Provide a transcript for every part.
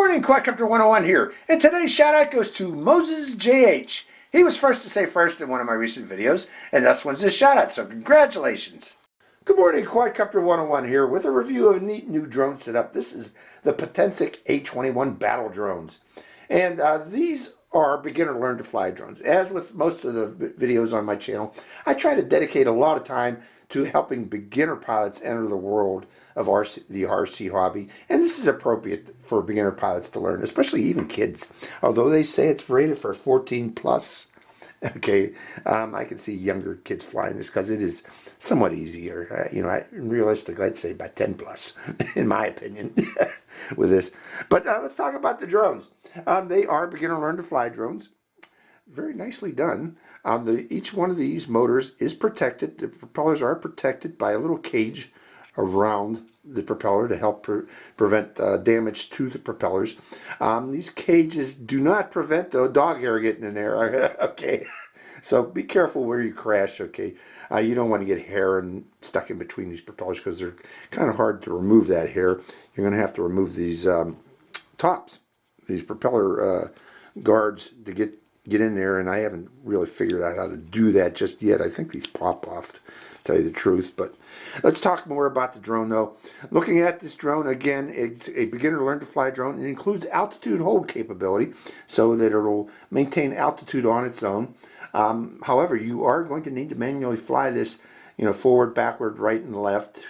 morning, Quadcopter 101 here, and today's shout out goes to Moses JH. He was first to say first in one of my recent videos, and thus wins this shout out, so congratulations. Good morning, Quadcopter 101 here with a review of a neat new drone setup. This is the Potensic A21 battle drones, and these are beginner learn to fly drones. As with most of the videos on my channel, I try to dedicate a lot of time to helping beginner pilots enter the world of the RC hobby, and this is appropriate for beginner pilots to learn, especially even kids. Although they say it's rated for 14 plus, okay, I can see younger kids flying this because it is somewhat easier. Realistically, I'd say about 10 plus, in my opinion, with this. But let's talk about the drones. They are beginner learn to fly drones. Very nicely done. Each one of these motors is protected. The propellers are protected by a little cage around the propeller to help prevent damage to the propellers. These cages do not prevent the dog hair getting in there. Okay, so be careful where you crash. Okay, you don't want to get hair stuck in between these propellers because they're kind of hard to remove that hair. You're going to have to remove these tops, these propeller guards to get in there, and I haven't really figured out how to do that just yet. I think these pop off, to tell you the truth. But let's talk more about the drone though. Looking at this drone, again, it's a beginner learn to fly drone. It includes altitude hold capability so that it'll maintain altitude on its own. However, you are going to need to manually fly this, forward, backward, right, and left.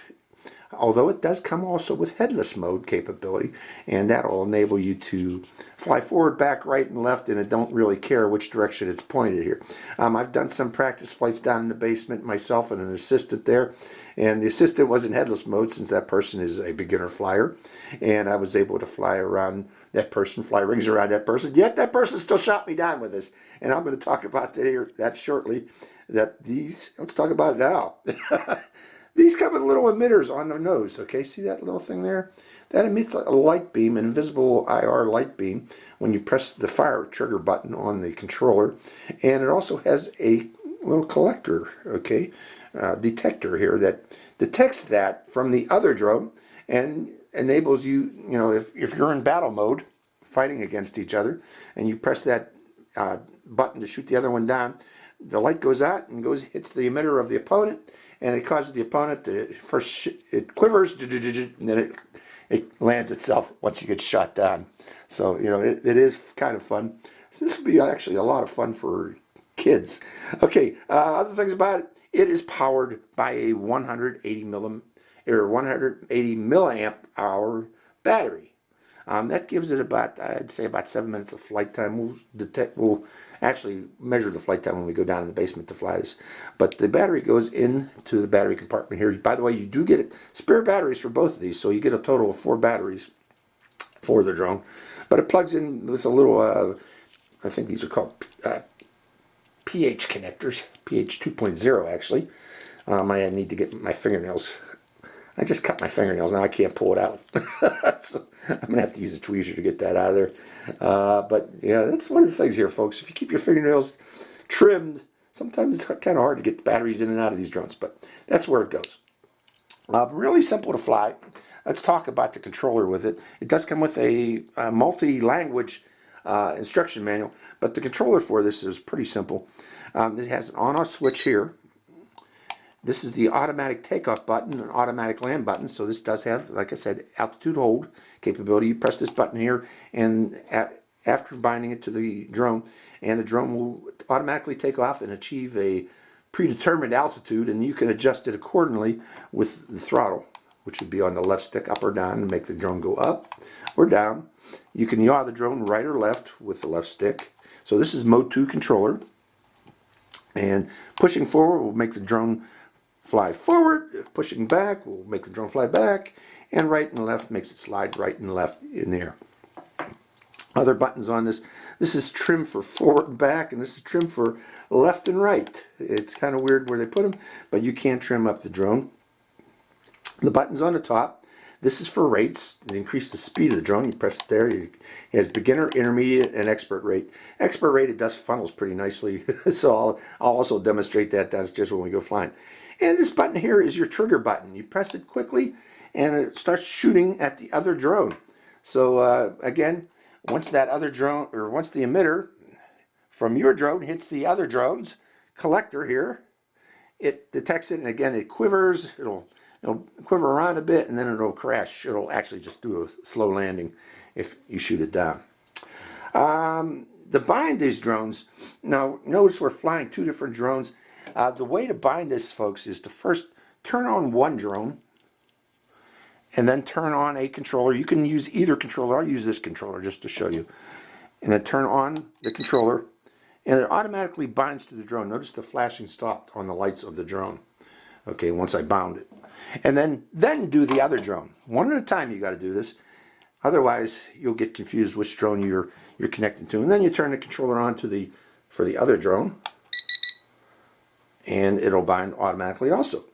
Although it does come also with headless mode capability, and that will enable you to fly forward, back, right, and left, and it don't really care which direction it's pointed here. I've done some practice flights down in the basement myself and an assistant there, and the assistant was in headless mode since that person is a beginner flyer, and I was able to fly around that person, fly rings around that person, yet that person still shot me down with this, and I'm going to talk about that shortly. Let's talk about it now. These come with little emitters on their nose, okay? See that little thing there? That emits a light beam, an invisible IR light beam, when you press the fire trigger button on the controller. And it also has a little collector, okay, detector here that detects that from the other drone and enables you, if you're in battle mode, fighting against each other, and you press that button to shoot the other one down, the light goes out and hits the emitter of the opponent, and it causes the opponent to it quivers, and then it lands itself once you get shot down. So it is kind of fun. So this would be actually a lot of fun for kids. Okay, other things about it. It is powered by a 180 milliamp hour battery. That gives it I'd say about 7 minutes of flight time. We'll actually measure the flight time when we go down in the basement to fly this. But the battery goes into the battery compartment here. By the way, you do get spare batteries for both of these, so you get a total of 4 batteries for the drone. But it plugs in with a little, I think these are called pH connectors, pH 2.0 actually. I need to get my fingernails. I just cut my fingernails, now I can't pull it out. So I'm going to have to use a tweezer to get that out of there. But yeah, that's one of the things here, folks. If you keep your fingernails trimmed, sometimes it's kind of hard to get the batteries in and out of these drones, but that's where it goes. Really simple to fly. Let's talk about the controller with it. It does come with a multi-language instruction manual, but the controller for this is pretty simple. It has an on-off switch here. This is the automatic takeoff button, an automatic land button, so this does have, like I said, altitude hold capability. You press this button here, and after binding it to the drone, and the drone will automatically take off and achieve a predetermined altitude, and you can adjust it accordingly with the throttle, which would be on the left stick, up or down, to make the drone go up or down. You can yaw the drone right or left with the left stick. So this is Mode 2 controller, and pushing forward will make the drone fly forward, pushing back will make the drone fly back, and right and left makes it slide right and left in the air. Other buttons on this. This is trim for forward and back, and this is trim for left and right. It's kind of weird where they put them, but you can trim up the drone. The buttons on the top. This is for rates. To increase the speed of the drone, you press it there. It has beginner, intermediate, and expert rate. Expert rate, it does funnels pretty nicely, so I'll also demonstrate that downstairs when we go flying. And this button here is your trigger button. You press it quickly and it starts shooting at the other drone. So again, once that other drone, or once the emitter from your drone hits the other drone's collector here, it detects it, and again it quivers. It'll quiver around a bit, and then it'll crash. It'll actually just do a slow landing if you shoot it down. To bind these drones, now notice we're flying two different drones. The way to bind this, folks, is to first turn on one drone and then turn on a controller. You can use either controller. I'll use this controller just to show you. And then turn on the controller, and it automatically binds to the drone. Notice the flashing stopped on the lights of the drone. Okay, once I bound it. And then do the other drone. One at a time you got to do this. Otherwise, you'll get confused which drone you're connecting to. And then you turn the controller on for the other drone, and it'll bind automatically also.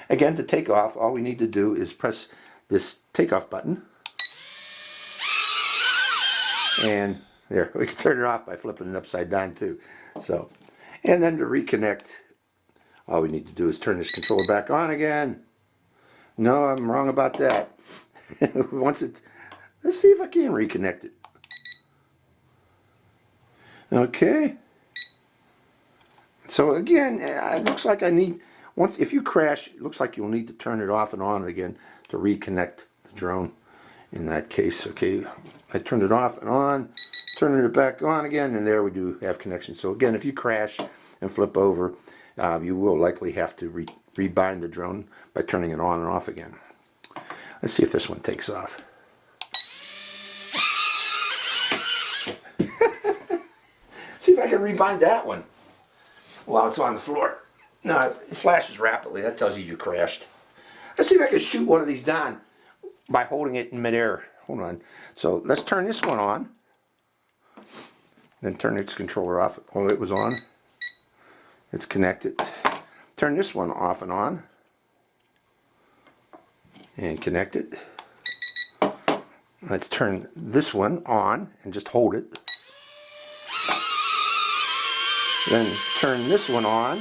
Again, to take off, all we need to do is press this takeoff button, and there, we can turn it off by flipping it upside down too. So, and then to reconnect, all we need to do is turn this controller back on again. No, I'm wrong about that. Once it, let's see if I can reconnect it. Okay. So again, it looks like I need, if you crash, it looks like you'll need to turn it off and on again to reconnect the drone in that case. Okay, I turned it off and on, turning it back on again, and there we do have connection. So again, if you crash and flip over, you will likely have to rebind the drone by turning it on and off again. Let's see if this one takes off. See if I can rebind that one while it's on the floor. No, it flashes rapidly. That tells you crashed. Let's see if I can shoot one of these down by holding it in midair. Hold on. So let's turn this one on. Then turn its controller off. Oh, it was on. It's connected. Turn this one off and on. And connect it. Let's turn this one on and just hold it. Then turn this one on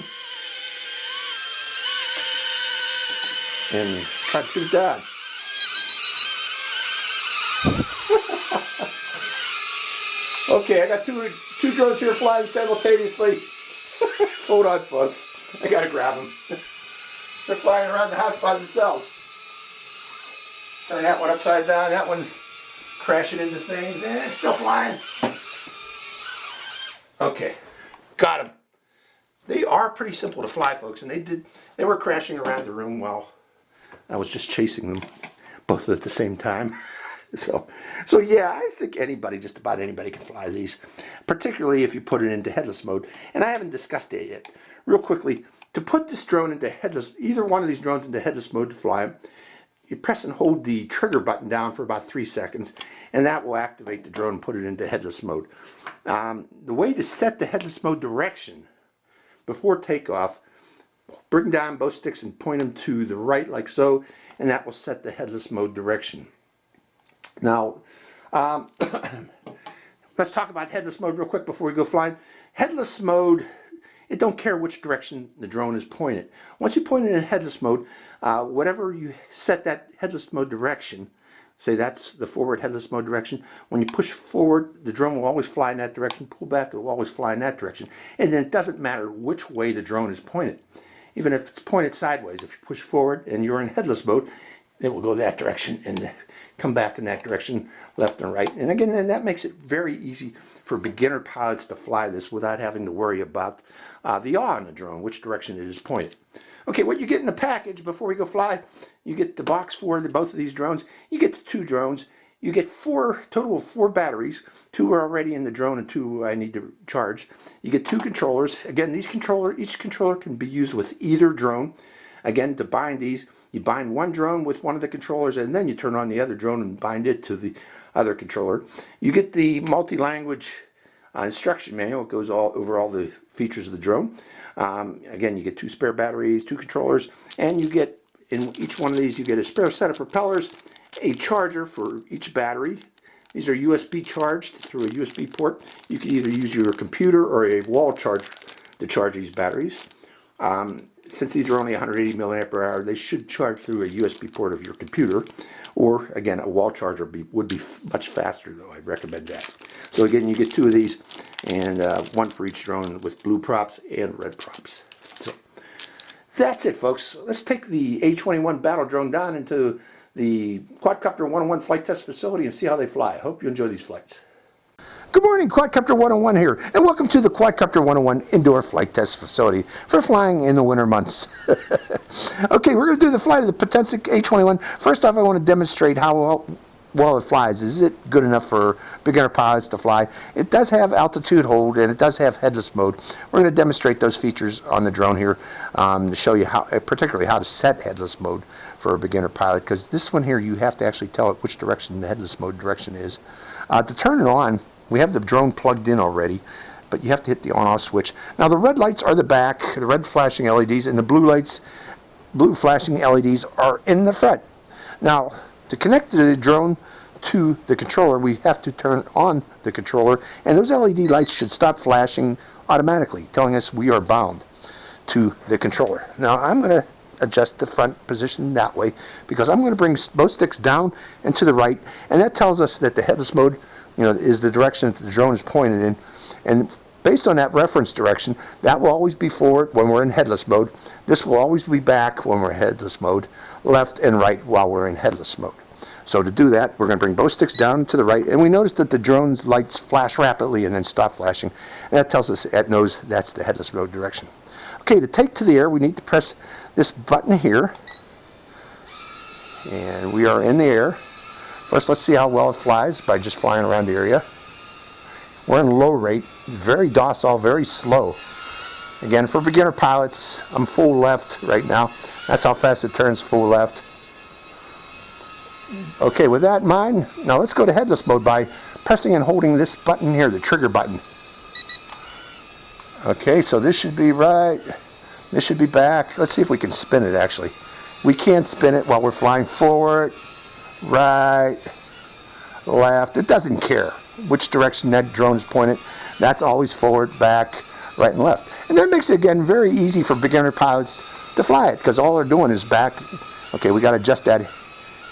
and try to shoot that. Okay, I got two drones here flying simultaneously. Hold on, folks. I gotta grab them. They're flying around the house by themselves. Turn that one upside down. That one's crashing into things, and it's still flying. Okay, got them. They are pretty simple to fly, folks, and they were crashing around the room while I was just chasing them, both at the same time. So yeah, I think just about anybody can fly these, particularly if you put it into headless mode. And I haven't discussed it yet. Real quickly, to put this drone into headless, either one of these drones into headless mode to fly them, you press and hold the trigger button down for about 3 seconds, and that will activate the drone and put it into headless mode. The way to set the headless mode direction before takeoff, bring down both sticks and point them to the right like so, and that will set the headless mode direction. Now, let's talk about headless mode real quick before we go flying. Headless mode, it don't care which direction the drone is pointed. Once you point it in headless mode, whatever you set that headless mode direction, say that's the forward headless mode direction, when you push forward, the drone will always fly in that direction. Pull back, it will always fly in that direction. And then it doesn't matter which way the drone is pointed. Even if it's pointed sideways, if you push forward and you're in headless mode, it will go that direction and come back in that direction, left and right. And again, then that makes it very easy for beginner pilots to fly this without having to worry about the yaw on the drone, which direction it is pointed. Okay, what you get in the package before we go fly, you get the box for both of these drones. You get the 2 drones. You get total of 4 batteries. 2 are already in the drone and 2 I need to charge. You get 2 controllers. Again, each controller can be used with either drone. Again, to bind these, you bind one drone with one of the controllers, and then you turn on the other drone and bind it to the other controller. You get the multi-language instruction manual. It goes over all the features of the drone. Again, you get 2 spare batteries, 2 controllers, and you get, in each one of these, you get a spare set of propellers, a charger for each battery. These are USB charged through a USB port. You can either use your computer or a wall charger to charge these batteries. since these are only 180 milliamp per hour, they should charge through a USB port of your computer, or again, a wall charger would be much faster, though. I'd recommend that. So again, you get 2 of these, and one for each drone with blue props and red props. So that's it, folks. Let's take the A21 battle drone down into the Quadcopter 101 flight test facility and see how they fly. I hope you enjoy these flights. Good morning, Quadcopter 101 here, and welcome to the Quadcopter 101 indoor flight test facility for flying in the winter months. Okay, we're going to do the flight of the Potensic A21. First off, I want to demonstrate how well it flies. Is it good enough for beginner pilots to fly? It does have altitude hold, and it does have headless mode. We're going to demonstrate those features on the drone here to show you how, particularly how to set headless mode for a beginner pilot, because this one here, you have to actually tell it which direction the headless mode direction is. To turn it on, we have the drone plugged in already, but you have to hit the on-off switch. Now the red lights are the back, the red flashing LEDs, and the blue flashing LEDs are in the front. Now, to connect the drone to the controller, we have to turn on the controller, and those LED lights should stop flashing automatically, telling us we are bound to the controller. Now I'm going to adjust the front position that way, because I'm going to bring both sticks down and to the right, and that tells us that the headless mode, is the direction that the drone is pointed in, and based on that reference direction, that will always be forward when we're in headless mode. This will always be back when we're in headless mode, left and right while we're in headless mode. So to do that, we're going to bring both sticks down to the right, and we notice that the drone's lights flash rapidly and then stop flashing, and that tells us it knows that's the headless mode direction. Okay, to take to the air, we need to press this button here, and we are in the air. First, let's see how well it flies by just flying around the area. We're in low rate, very docile, very slow. Again, for beginner pilots, I'm full left right now. That's how fast it turns, full left. Okay, with that in mind, now let's go to headless mode by pressing and holding this button here, the trigger button. Okay, so this should be right. This should be back. Let's see if we can spin it, actually. We can spin it while we're flying forward, right, left. It doesn't care which direction that drone is pointed. That's always forward, back, right, and left. And that makes it, again, very easy for beginner pilots to fly it, because all they're doing is back. Okay, we got to adjust that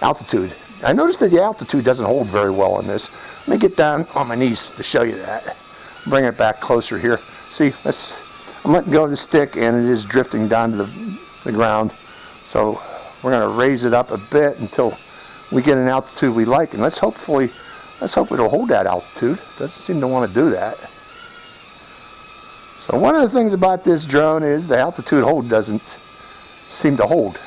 altitude. I noticed that the altitude doesn't hold very well on this. Let me get down on my knees to show you that. Bring it back closer here. See, I'm letting go of the stick, and it is drifting down to the ground. So we're going to raise it up a bit until we get an altitude we like, and let's hope it'll hold that altitude. Doesn't seem to want to do that. So one of the things about this drone is the altitude hold doesn't seem to hold.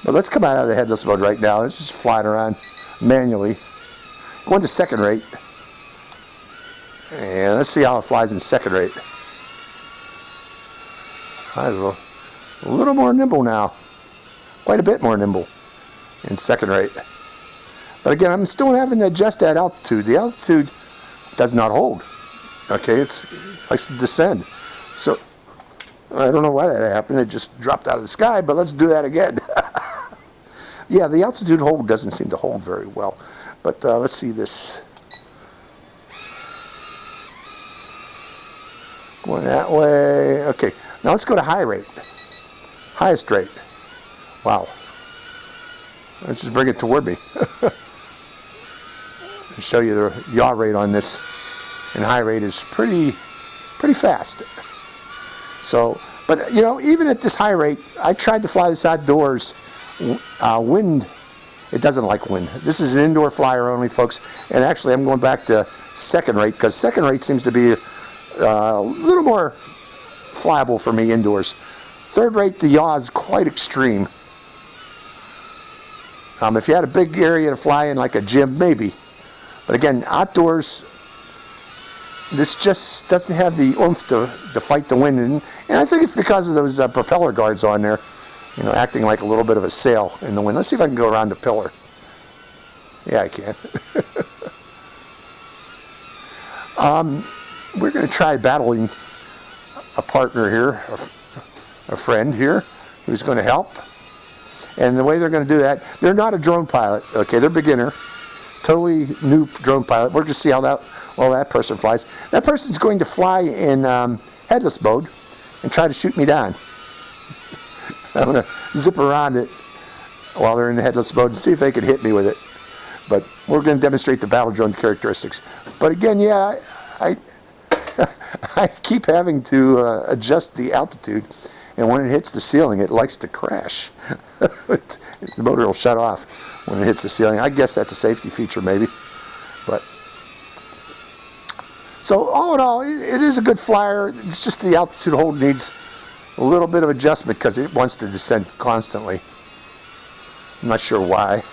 But let's come out of the headless mode right now. It's just flying around manually. Going to second rate. And let's see how it flies in second rate. A little more nimble now. Quite a bit more nimble in second rate. But again, I'm still having to adjust that altitude. The altitude does not hold. Okay, it likes to descend. So I don't know why that happened. It just dropped out of the sky, but let's do that again. Yeah, the altitude hold doesn't seem to hold very well. But let's see this. Going that way. Okay, now let's go to high rate. Highest rate. Wow. Let's just bring it toward me. Show you the yaw rate on this. And high rate is pretty fast. So, but even at this high rate, I tried to fly this outdoors. Wind, it doesn't like wind. This is an indoor flyer only, folks. And actually, I'm going back to second rate, because second rate seems to be a little more flyable for me indoors. Third rate, the yaw is quite extreme. If you had a big area to fly in, like a gym, maybe. But again, outdoors, this just doesn't have the oomph to fight the wind. And I think it's because of those propeller guards on there, acting like a little bit of a sail in the wind. Let's see if I can go around the pillar. Yeah, I can. We're going to try battling a partner here, a friend here, who's going to help. And the way they're going to do that, they're not a drone pilot. Okay, they're beginner, totally new drone pilot. We're going to see how that person flies. That person's going to fly in headless mode, and try to shoot me down. I'm going to zip around it while they're in the headless mode and see if they can hit me with it. But we're going to demonstrate the battle drone characteristics. But again, yeah, I keep having to adjust the altitude, and when it hits the ceiling, it likes to crash. The motor will shut off when it hits the ceiling. I guess that's a safety feature, maybe. But so all in all, it is a good flyer. It's just the altitude hold needs a little bit of adjustment because it wants to descend constantly. I'm not sure why.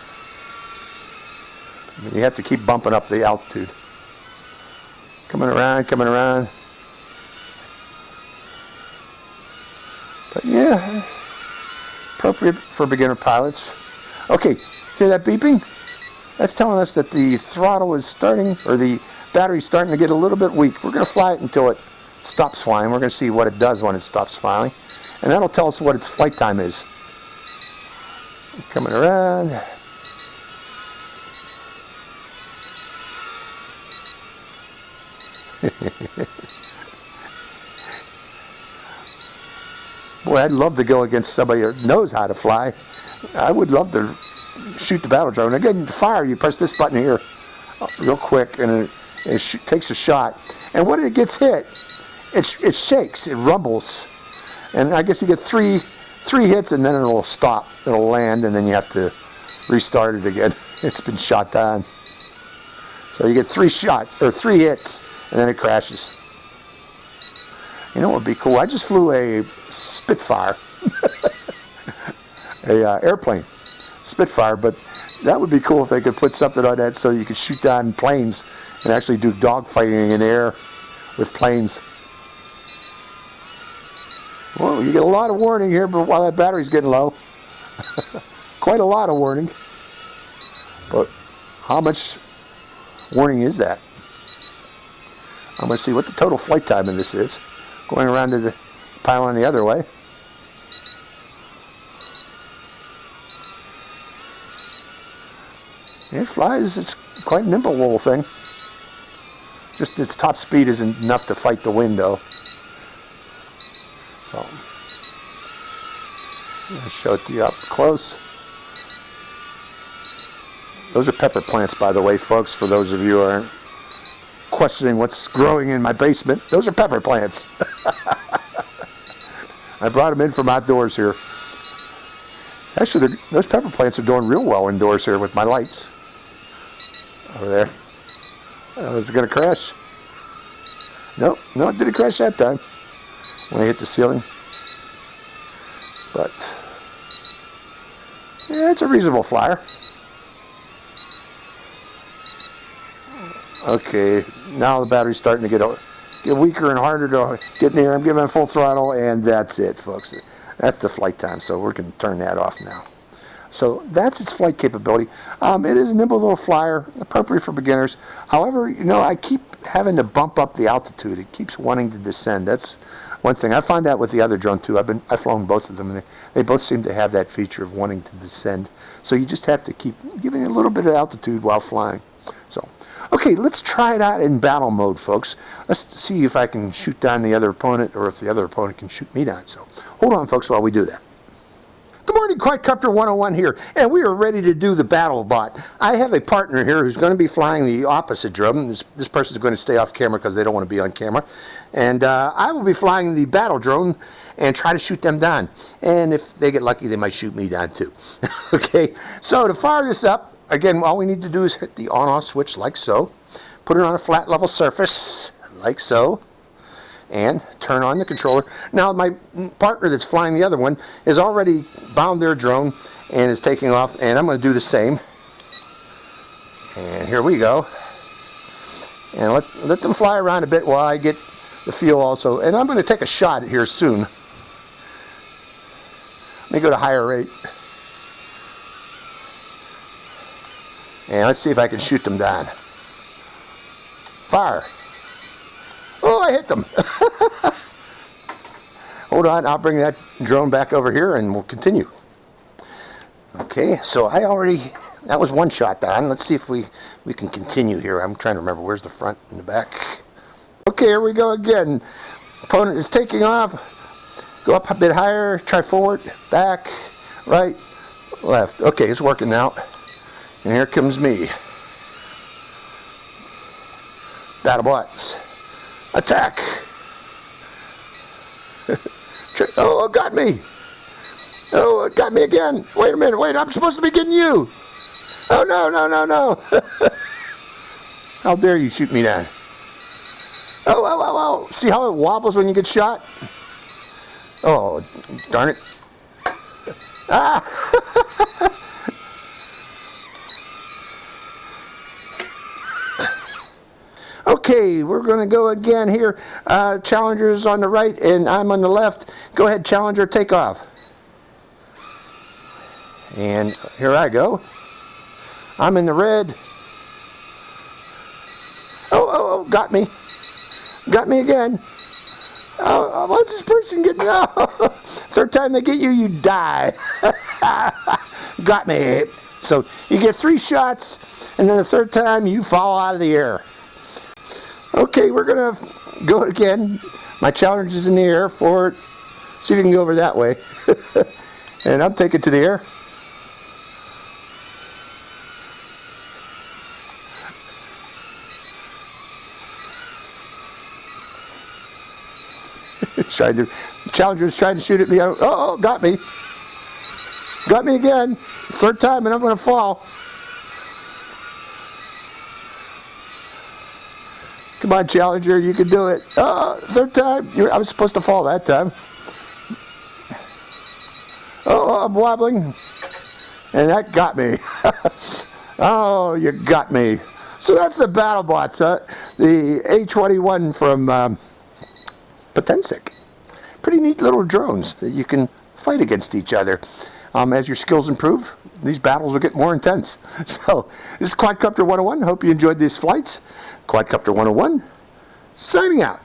I mean, you have to keep bumping up the altitude. Coming around, coming around. But yeah, appropriate for beginner pilots. Okay, hear that beeping? That's telling us that the throttle is starting, or the battery's starting to get a little bit weak. We're going to fly it until it stops flying. We're going to see what it does when it stops flying. And that'll tell us what its flight time is. Coming around. Boy, I'd love to go against somebody that knows how to fly. I would love to shoot the battle drone. Again, to fire, you press this button here real quick, and it takes a shot. And when it gets hit, it shakes, it rumbles. And I guess you get three hits, and then it'll stop. It'll land, and then you have to restart it again. It's been shot down. So you get 3 shots, or 3 hits, and then it crashes. You know what would be cool? I just flew a Spitfire, a airplane, Spitfire, but that would be cool if they could put something on that so you could shoot down planes and actually do dogfighting in air with planes. Well, you get a lot of warning here, but while that battery's getting low, quite a lot of warning. But how much warning is that? I'm going to see what the total flight time of this is. Going around to the pylon the other way. It flies. It's quite a nimble little thing. Just its top speed isn't enough to fight the wind, though. So, I'll show it to you up close. Those are pepper plants, by the way, folks, for those of you who aren't questioning what's growing in my basement. Those are pepper plants. I brought them in from outdoors here. Actually, those pepper plants are doing real well indoors here with my lights. Over there. Was it going to crash? No, it didn't crash that time when I hit the ceiling. But, yeah, it's a reasonable flyer. Okay, now the battery's starting to get weaker and harder to get in the air. I'm giving it full throttle, and that's it, folks. That's the flight time, so we're going to turn that off now. So that's its flight capability. It is a nimble little flyer, appropriate for beginners. However, you know, I keep having to bump up the altitude. It keeps wanting to descend. That's one thing. I find that with the other drone too. I've flown both of them, and they both seem to have that feature of wanting to descend. So you just have to keep giving it a little bit of altitude while flying. So, okay, let's try it out in battle mode, folks. Let's see if I can shoot down the other opponent, or if the other opponent can shoot me down. So hold on, folks, while we do that. Good morning, Quadcopter 101 here, and we are ready to do the battle bot. I have a partner here who's going to be flying the opposite drone. This person is going to stay off camera because they don't want to be on camera. And I will be flying the battle drone and try to shoot them down. And if they get lucky, they might shoot me down too. Okay, so to fire this up, again, all we need to do is hit the on-off switch like so. Put it on a flat level surface like so. And turn on the controller. Now my partner that's flying the other one has already bound their drone and is taking off, and I'm going to do the same. And here we go. And let them fly around a bit while I get the feel also. And I'm going to take a shot here soon. Let me go to higher rate. And let's see if I can shoot them down. Fire. Oh, I hit them. Hold on, I'll bring that drone back over here and we'll continue. Okay, so that was one shot down. Let's see if we can continue here. I'm trying to remember where's the front and the back. Okay, here we go again. Opponent is taking off. Go up a bit higher, try forward, back, right, left. Okay, it's working now. And here comes me. BattleBots. Attack! Oh, it got me! Oh, it got me again! Wait a minute, wait, I'm supposed to be getting you! Oh, no, no, no, no! How dare you shoot me down? Oh, oh, oh, oh! See how it wobbles when you get shot? Oh, darn it. Ah! Okay, we're going to go again here. Challenger's on the right and I'm on the left. Go ahead, Challenger, take off. And here I go. I'm in the red. Oh, oh, oh, got me. Got me again. Oh, what's this person getting? Oh, third time they get you, you die. Got me. So you get 3 shots, and then the third time you fall out of the air. Okay, we're going to go again. My challenge is in the air, forward. See if you can go over that way. And I'm taking it to the air. Challenger's trying to shoot at me. Oh, got me. Got me again. Third time, and I'm going to fall. Come on, Challenger, you can do it. Oh, third time. I was supposed to fall that time. Oh, I'm wobbling. And that got me. Oh, you got me. So that's the BattleBots, the A21 from Potensic. Pretty neat little drones that you can fight against each other. As your skills improve, these battles will get more intense. So, this is Quadcopter 101. Hope you enjoyed these flights. Quadcopter 101, signing out.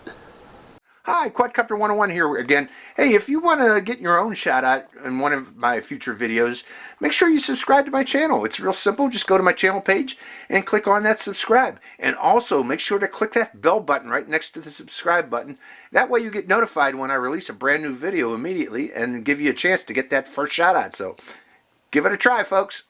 Hi, Quadcopter 101 here again. Hey, if you want to get your own shout out in one of my future videos, make sure you subscribe to my channel. It's real simple. Just go to my channel page and click on that subscribe. And also make sure to click that bell button right next to the subscribe button. That way you get notified when I release a brand new video immediately and give you a chance to get that first shout out. So give it a try, folks.